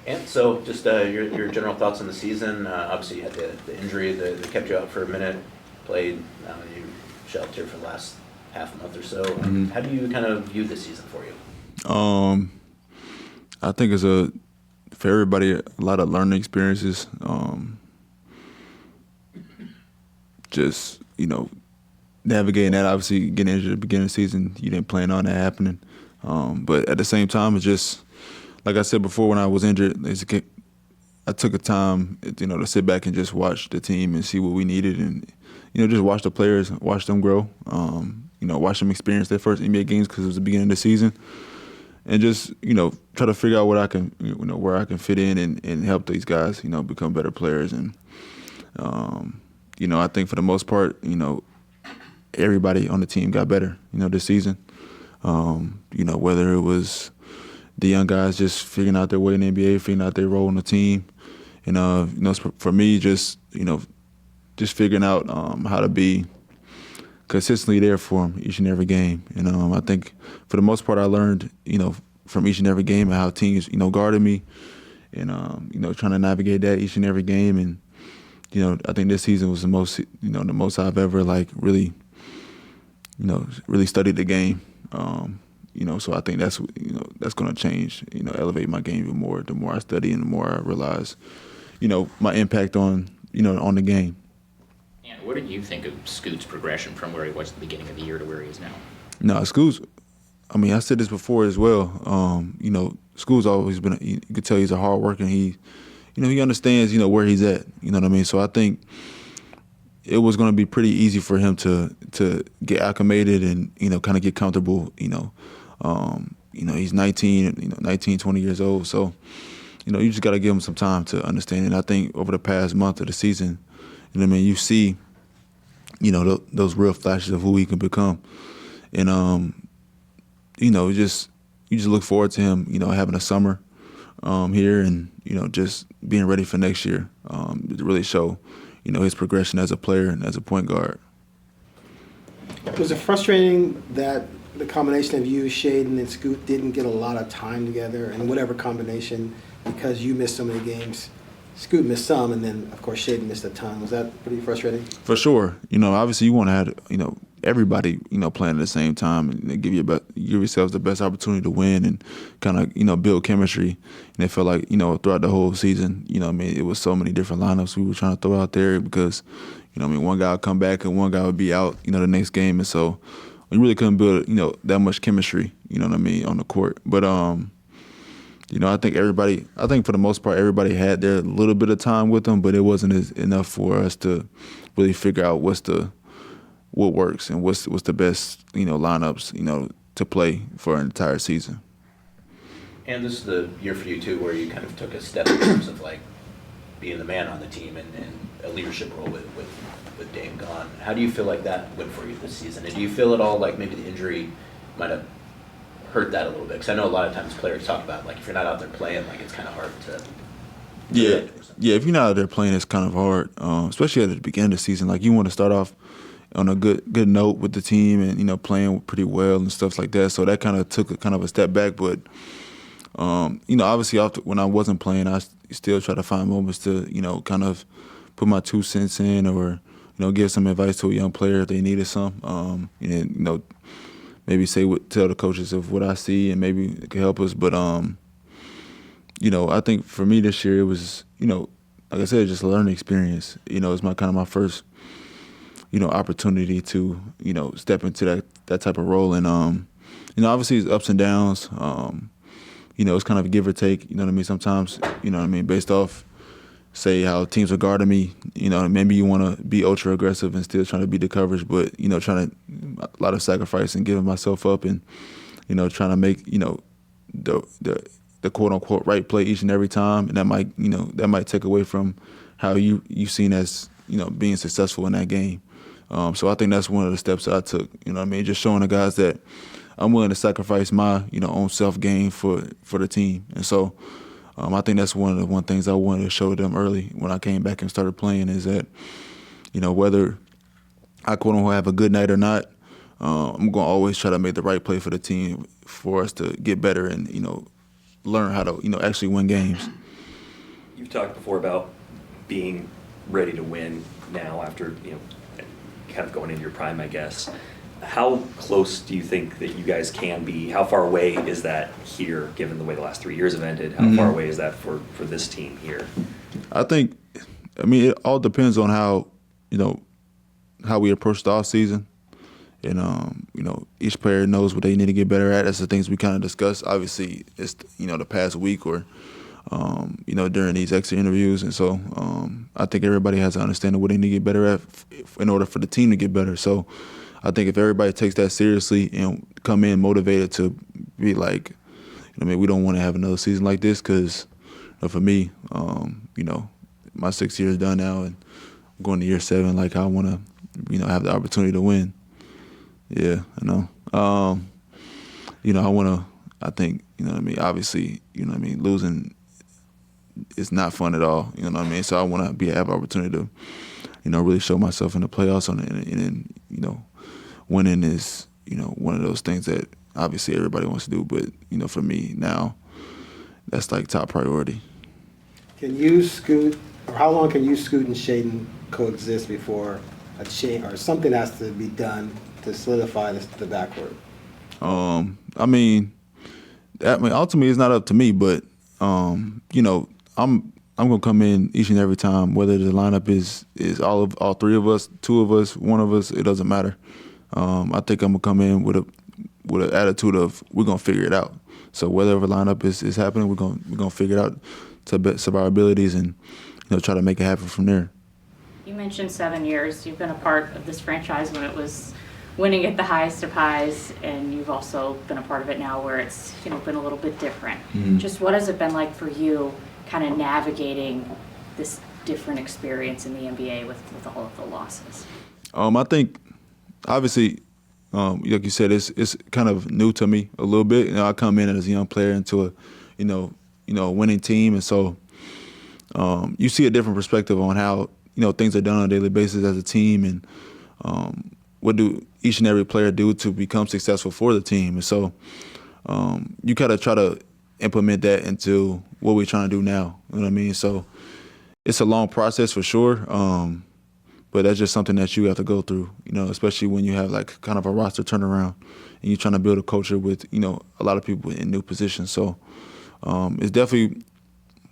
And so, just your general thoughts on the season. Obviously, you had the injury that kept you out for a minute. Played. You shelved for the last half a month or so. How do you kind of view this season for you? I think it's for everybody a lot of learning experiences. Just navigating that. Obviously, getting injured at the beginning of the season, you didn't plan on that happening. But at the same time, it's just like I said before. When I was injured, I took a time, to sit back and just watch the team and see what we needed, and just watch the players, watch them grow. Watch them experience their first NBA games because it was the beginning of the season, and just try to figure out what I can, where I can fit in and help these guys, become better players. And I think for the most part, everybody on the team got better, this season. Whether it was the young guys just figuring out their way in the NBA, figuring out their role in the team, and for me, just figuring out how to be consistently there for them each and every game. And I think for the most part, I learned, from each and every game how teams, guarded me, and trying to navigate that each and every game. And I think this season was the most I've ever really studied the game. So I think that's going to change, elevate my game even more. The more I study and the more I realize, my impact on the game. And what did you think of Scoot's progression from where he was at the beginning of the year to where he is now? No, Scoot's, I said this before as well. Scoot's always been, you could tell he's a hard worker. He understands, where he's at. You know what I mean? So I think it was going to be pretty easy for him to get acclimated and, kind of get comfortable. He's 19, 20 years old. So, you just got to give him some time to understand. And I think over the past month of the season, you see, those real flashes of who he can become. And, you just look forward to him, having a summer here and, just being ready for next year to really show, his progression as a player and as a point guard. Was it frustrating that the combination of you, Shaden, and Scoot didn't get a lot of time together in whatever combination because you missed so many games? Scoot missed some, and then, of course, Shaden missed a ton. Was that pretty frustrating? For sure. Obviously you want to have, everybody, playing at the same time and give yourselves the best opportunity to win and kind of, build chemistry. And it felt like, throughout the whole season, it was so many different lineups we were trying to throw out there because, one guy would come back and one guy would be out, the next game. And so we really couldn't build, that much chemistry, on the court. But, I think for the most part, everybody had their little bit of time with them, but it wasn't enough for us to really figure out what works and what's the best, lineups, to play for an entire season. And this is the year for you too, where you kind of took a step in terms of being the man on the team and a leadership role with Dame gone. How do you feel like that went for you this season? And do you feel at all like maybe the injury might have hurt that a little bit? Because I know a lot of times players talk about if you're not out there playing, it's kind of hard to. Yeah. If you're not out there playing, it's kind of hard, especially at the beginning of the season. You want to start off on a good note with the team and playing pretty well and stuff like that. So that kind of took a step back. But obviously when I wasn't playing, I still try to find moments to kind of put my 2 cents in or give some advice to a young player if they needed some. Maybe tell the coaches of what I see and maybe it could help us. But I think for me this year it was like I said, just a learning experience. It's my first opportunity to step into that type of role. And obviously it's ups and downs. It's kind of a give or take. Sometimes based off say how teams are guarding me. Maybe you want to be ultra aggressive and still trying to beat the coverage, but trying to a lot of sacrifice and giving myself up and trying to make the quote unquote right play each and every time, and that might take away from how you seen as being successful in that game. So I think that's one of the steps that I took. Just showing the guys that I'm willing to sacrifice my own self gain for the team, and so. I think that's one of the things I wanted to show them early when I came back and started playing is that, whether I quote unquote have a good night or not, I'm going to always try to make the right play for the team for us to get better and, learn how to, actually win games. talked before about being ready to win now after, kind of going into your prime, I guess. How close do you think that you guys can be? How far away is that here, given the way the last 3 years have ended? How far away is that for this team here? I think, it all depends on how we approach the offseason. And, each player knows what they need to get better at. That's the things we kind of discuss. Obviously, it's, the past week or, during these exit interviews. And so I think everybody has to understand what they need to get better at in order for the team to get better. So I think if everybody takes that seriously and come in motivated to be like, we don't want to have another season like this because for me, my 6 years done now and I'm going to year 7, like I want to, have the opportunity to win. Yeah, I know. I think, obviously, losing is not fun at all, So I want to have an opportunity to, really show myself in the playoffs and winning is, one of those things that obviously everybody wants to do, but, for me now, that's like top priority. Can you, Scoot, or how long can you, Scoot, and Shaden coexist before a change or something has to be done to solidify the backcourt? Ultimately it's not up to me, but I'm gonna come in each and every time, whether the lineup is all 3 of us, 2 of us, 1 of us, it doesn't matter. I think I'm gonna come in with an attitude of we're gonna figure it out. So whatever lineup is happening, we're gonna figure it out to the best of our abilities and try to make it happen from there. You mentioned 7 years. You've been a part of this franchise when it was winning at the highest of highs, and you've also been a part of it now where it's been a little bit different. Mm-hmm. Just what has it been like for you kind of navigating this different experience in the NBA with all of the losses? I think obviously like you said, it's kind of new to me a little bit. I come in as a young player into a winning team, and so you see a different perspective on how things are done on a daily basis as a team, and what do each and every player do to become successful for the team. And so you kind of try to implement that into what we're trying to do now. You know what I mean? So it's a long process for sure, but that's just something that you have to go through, especially when you have like kind of a roster turnaround and you're trying to build a culture with, a lot of people in new positions. So it's definitely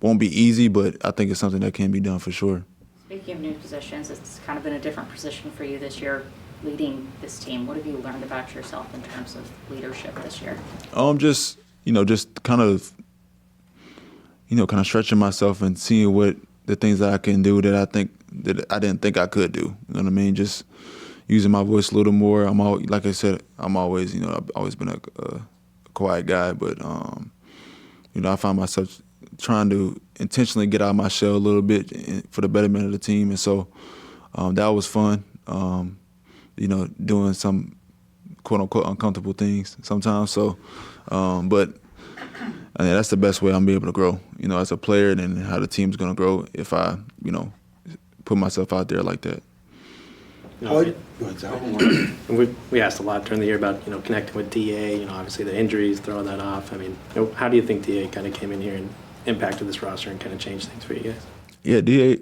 won't be easy, but I think it's something that can be done for sure. Speaking of new positions, it's kind of been a different position for you this year, leading this team. What have you learned about yourself in terms of leadership this year? Just kind of stretching myself and seeing what the things that I can do that I didn't think I could do. You know what I mean? Just using my voice a little more. Like I said, I'm always, I've always been a quiet guy, but I find myself trying to intentionally get out of my shell a little bit for the betterment of the team, and so that was fun. Doing some quote unquote uncomfortable things sometimes. So, but that's the best way I'm gonna be able to grow. As a player, and how the team's gonna grow if I, put myself out there like that. Go ahead, Zach. We asked a lot during the year about connecting with DA. Obviously the injuries, throwing that off. How do you think DA kind of came in here and impacted this roster and kind of changed things for you guys? Yeah, DA.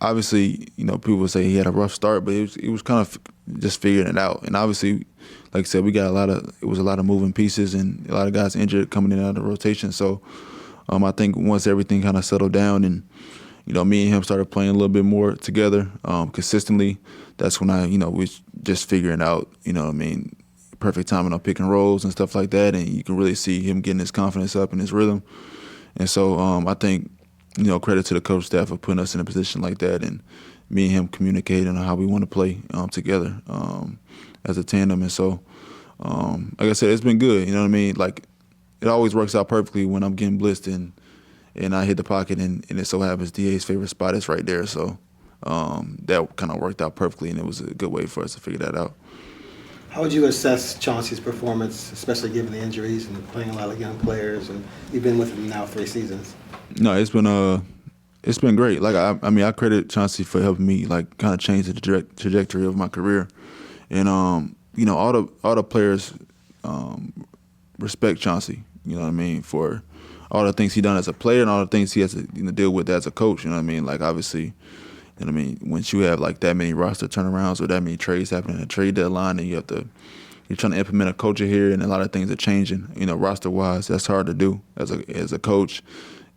Obviously, people say he had a rough start, but it was kind of just figuring it out. And obviously, like I said, we got a lot of moving pieces and a lot of guys injured coming in and out of the rotation. So I think once everything kind of settled down and me and him started playing a little bit more together consistently, that's when we just figuring out, perfect timing on pick and rolls and stuff like that. And you can really see him getting his confidence up and his rhythm. And so I think, credit to the coach staff for putting us in a position like that, and me and him communicating on how we want to play together as a tandem. And so, like I said, it's been good. Like it always works out perfectly when I'm getting blitzed and I hit the pocket, and it so happens DA's favorite spot is right there. So that kind of worked out perfectly, and it was a good way for us to figure that out. How would you assess Chauncey's performance, especially given the injuries and playing a lot of young players, and you've been with him now 3 seasons? No, it's been great. Like I credit Chauncey for helping me like kind of change the trajectory of my career, and all the players respect Chauncey. For all the things he done as a player and all the things he has to deal with as a coach. You know what I mean? Like obviously, you know what I mean. Once you have like that many roster turnarounds or that many trades happening at a trade deadline, and you're trying to implement a culture here, and a lot of things are changing. Roster wise, that's hard to do as a coach.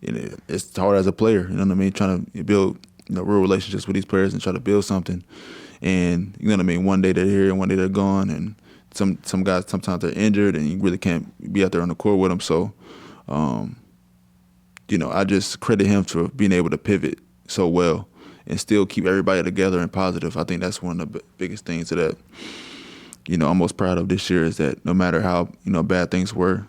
It's hard as a player. You know what I mean? Trying to build real relationships with these players and try to build something. And you know what I mean? One day they're here and one day they're gone. And some guys, sometimes they're injured and you really can't be out there on the court with them. So, I just credit him for being able to pivot so well and still keep everybody together and positive. I think that's one of the biggest things that, I'm most proud of this year is that no matter how, bad things were,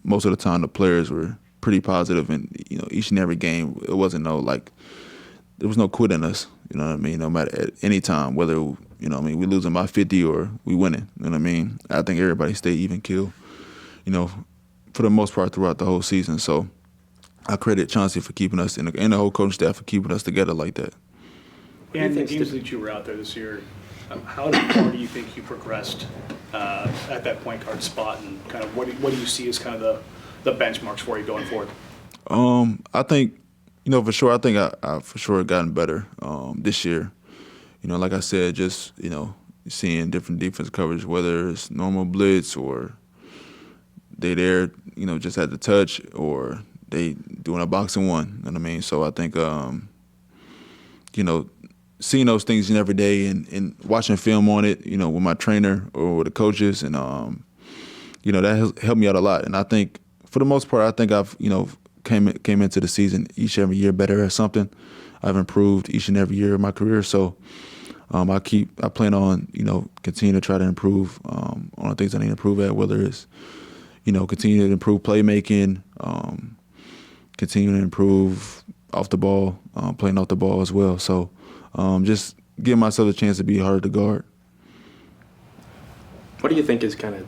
most of the time the players were pretty positive and, each and every game, it wasn't there was no quit in us, you know what I mean? No matter at any time, whether, we losing by 50 or we winning, you know what I mean? I think everybody stayed even keel, for the most part throughout the whole season. So I credit Chauncey for keeping us and the whole coaching staff for keeping us together like that. And the games that you were out there this year, how far do you think you progressed at that point guard spot, and kind of what do you see as kind of the benchmarks for you going forward? I think, for sure, I think I for sure gotten better this year. Like I said, just, seeing different defense coverage, whether it's normal blitz or they there, just at the touch or they doing a box and one, you know what I mean? So I think, seeing those things every day and watching film on it, with my trainer or with the coaches, and that has helped me out a lot. And I think for the most part, I think I've came into the season each and every year better at something. I've improved each and every year of my career. So I plan on continue to try to improve on the things I need to improve at, whether it's continue to improve playmaking, continue to improve off the ball, playing off the ball as well. So. Just give myself a chance to be harder to guard. What do you think is kind of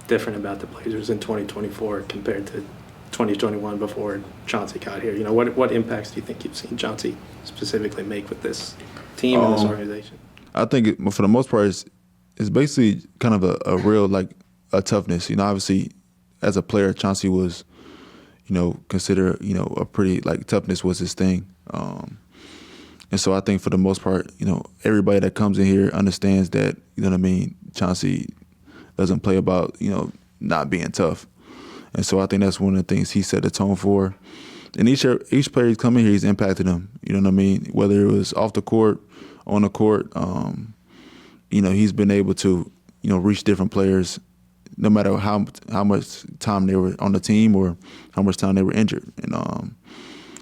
different about the Blazers in 2024 compared to 2021 before Chauncey got here? What impacts do you think you've seen Chauncey specifically make with this team and this organization? I think for the most part, it's basically kind of a real a toughness. Obviously, as a player, Chauncey was, considered a pretty toughness was his thing. And so I think for the most part, everybody that comes in here understands that, Chauncey doesn't play about, not being tough. And so I think that's one of the things he set the tone for. And each player he's coming here, he's impacted them, whether it was off the court, on the court, he's been able to, reach different players no matter how much time they were on the team or how much time they were injured. And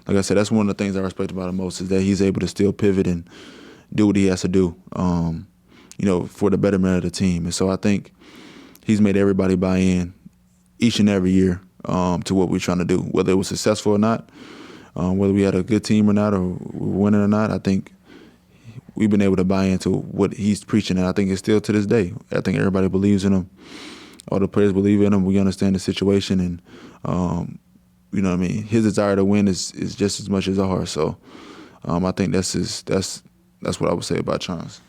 like I said, that's one of the things I respect about him most is that he's able to still pivot and do what he has to do, for the betterment of the team. And so I think he's made everybody buy in each and every year to what we're trying to do, whether it was successful or not, whether we had a good team or not, or we were winning or not. I think we've been able to buy into what he's preaching, and I think it's still to this day. I think everybody believes in him. All the players believe in him. We understand the situation, and his desire to win is just as much as ours. So I think that's what I would say about Chance.